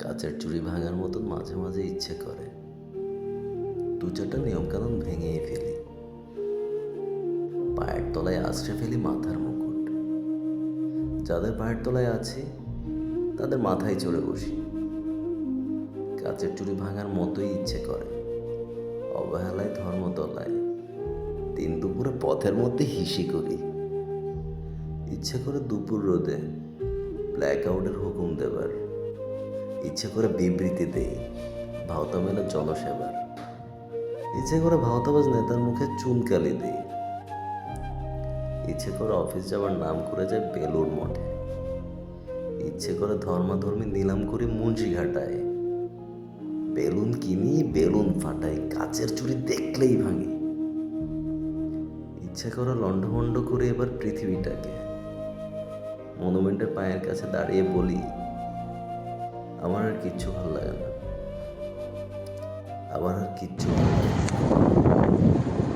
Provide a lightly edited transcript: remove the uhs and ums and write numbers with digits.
কাচের চুড়ি ভাঙার মতন মাঝে মাঝে ইচ্ছে করে দু চারটা নিয়মকানুন ভেঙেই ফেলি। পায়ের তলায় আছড়ে ফেলি মাথার মুকুট। যাদের পায়ের তলায় আছি তাদের মাথায় চড়ে বসি। কাচের চুড়ি ভাঙার মতোই ইচ্ছে করে অবহেলায় ধর্মতলায় দিন দুপুরে পথের মধ্যে হিসি করি। ইচ্ছে করে দুপুর রোদে ব্ল্যাক আউটের হুকুম দেবার। ইচ্ছে করে বিবৃতি দেই ভাওতা মেলা জনসেবার। ইচ্ছে করে ভাওতাবাজ নেতার মুখে চুনকালি দিই। ইচ্ছে করে অফিস যাওয়ার নাম করে যায় বেলুর মঠে। ইচ্ছে করে ধর্মাধর্মী নিলাম করি মুন্সিঘাটায়। বেলুন কিনি, বেলুন ফাটাই, কাচের চুড়ি দেখলেই ভাঙি। ইচ্ছে করে লন্ডভন্ড করে এবার পৃথিবীটাকে মনুমেন্টের পায়ের কাছে দাঁড়িয়ে বলি, আমার আর কিচ্ছু ভালো লাগে না, আমার আর কিচ্ছু ভালো লাগে না।